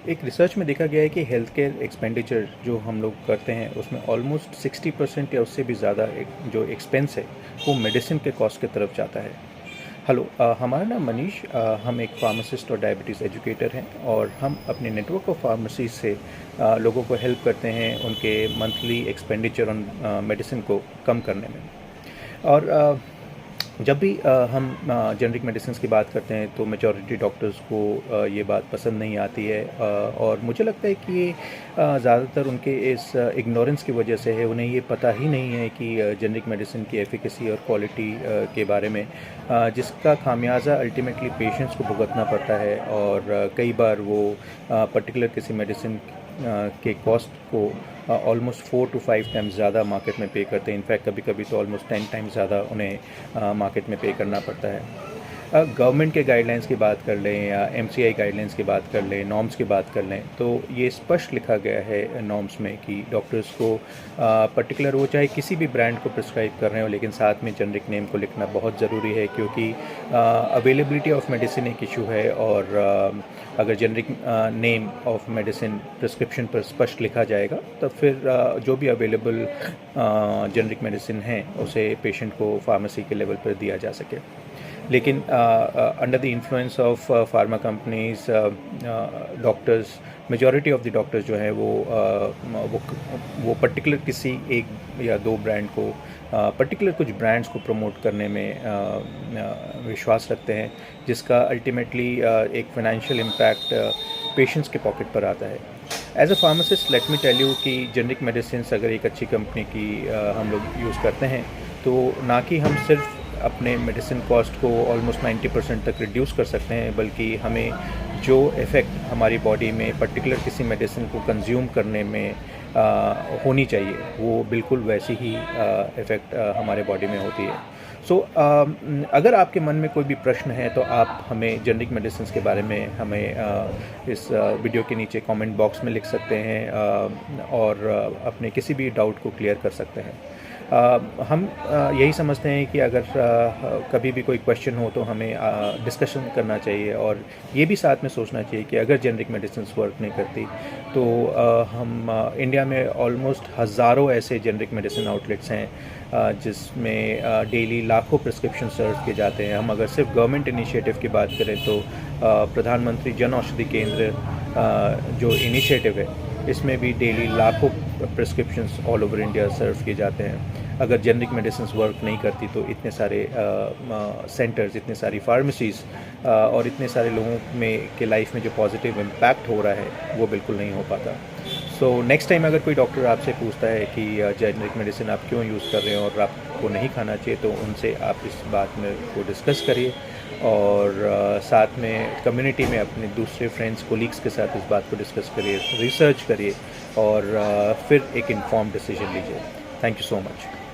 एक रिसर्च में देखा गया है कि हेल्थ केयर एक्सपेंडिचर जो हम लोग करते हैं उसमें ऑलमोस्ट 60% या उससे भी ज़्यादा जो एक्सपेंस है वो मेडिसिन के कॉस्ट की तरफ जाता है। हेलो, हमारा नाम मनीष, हम एक फार्मासिस्ट और डायबिटीज़ एजुकेटर हैं और हम अपने नेटवर्क ऑफ फार्मेसी से लोगों को हेल्प करते हैं उनके मंथली एक्सपेंडिचर ऑन मेडिसिन को कम करने में। और जब भी हम जेनरिक मेडिसिन की बात करते हैं तो मेजॉरिटी डॉक्टर्स को ये बात पसंद नहीं आती है, और मुझे लगता है कि ये ज़्यादातर उनके इस इग्नोरेंस की वजह से है। उन्हें ये पता ही नहीं है कि जेनरिक मेडिसिन की एफिकेसी और क्वालिटी के बारे में, जिसका खामियाजा अल्टीमेटली पेशेंट्स को भुगतना पड़ता है। और कई बार वो पर्टिकुलर किसी मेडिसिन के कॉस्ट को ऑलमोस्ट 4 to 5 टाइम्स ज़्यादा मार्केट में पे करते हैं। इनफैक्ट कभी कभी तो ऑलमोस्ट 10 टाइम्स ज़्यादा उन्हें मार्केट में पे करना पड़ता है। गवर्नमेंट के गाइडलाइंस की बात कर लें या एमसीआई गाइडलाइंस की बात कर लें, नॉर्म्स की बात कर लें, तो ये स्पष्ट लिखा गया है नॉर्म्स में कि डॉक्टर्स को पर्टिकुलर वो चाहे किसी भी ब्रांड को प्रिस्क्राइब कर रहे हो, लेकिन साथ में जेनरिक नेम को लिखना बहुत ज़रूरी है, क्योंकि अवेलेबिलिटी ऑफ मेडिसिन एक इशू है। और अगर generic name of medicine prescription पर स्पष्ट लिखा जाएगा तो फिर जो भी अवेलेबल जेनरिक मेडिसिन हैं उसे पेशेंट को फार्मेसी के लेवल पर दिया जा सके। लेकिन under the influence of pharma companies, doctors, majority of the doctors जो है वो पर्टिकुलर किसी एक या दो ब्रांड को, पर्टिकुलर कुछ ब्रांड्स को प्रमोट करने में विश्वास रखते हैं, जिसका अल्टीमेटली एक फाइनेंशियल इम्पैक्ट पेशेंट्स के पॉकेट पर आता है। As a pharmacist let me tell you कि जेनरिक मेडिसिन अगर एक अच्छी कंपनी की हम लोग यूज़ करते हैं तो ना कि हम सिर्फ अपने मेडिसिन कॉस्ट को ऑलमोस्ट 90% तक रिड्यूस कर सकते हैं, बल्कि हमें जो इफ़ेक्ट हमारी बॉडी में पर्टिकुलर किसी मेडिसिन को कंज्यूम करने में होनी चाहिए वो बिल्कुल वैसी ही इफ़ेक्ट हमारे बॉडी में होती है। सो अगर आपके मन में कोई भी प्रश्न है तो आप हमें जेनरिक मेडिसिन के बारे में हमें इस वीडियो के नीचे कमेंट बॉक्स में लिख सकते हैं, और अपने किसी भी डाउट को क्लियर कर सकते हैं। हम यही समझते हैं कि अगर कभी भी कोई क्वेश्चन हो तो हमें डिस्कशन करना चाहिए, और ये भी साथ में सोचना चाहिए कि अगर जेनरिक मेडिसिन वर्क नहीं करती तो हम इंडिया में ऑलमोस्ट हज़ारों ऐसे जेनरिक मेडिसिन आउटलेट्स हैं जिसमें डेली लाखों प्रिस्क्रिप्शन सर्व किए जाते हैं। हम अगर सिर्फ गवर्नमेंट इनिशिएटिव की बात करें तो प्रधानमंत्री जन औषधि केंद्र जो इनिशिएटिव है इसमें भी डेली लाखों प्रिस्क्रिप्शंस ऑल ओवर इंडिया सर्व किए जाते हैं। अगर जेनरिक मेडिसिन वर्क नहीं करती तो इतने सारे सेंटर्स, इतने सारी फार्मेसीज़ और इतने सारे लोगों में के लाइफ में जो पॉजिटिव इम्पैक्ट हो रहा है वो बिल्कुल नहीं हो पाता। सो नेक्स्ट टाइम अगर कोई डॉक्टर आपसे पूछता है कि जेनरिक मेडिसिन आप क्यों यूज़ कर रहे हो और आपको नहीं खाना चाहिए, तो उनसे आप इस बात में को डिस्कस करिए, और साथ में कम्युनिटी में अपने दूसरे फ्रेंड्स, कोलीग्स के साथ इस बात को डिस्कस करिए, रिसर्च करिए, और फिर एक इन्फॉर्म्ड डिसीजन लीजिए। Thank you so much.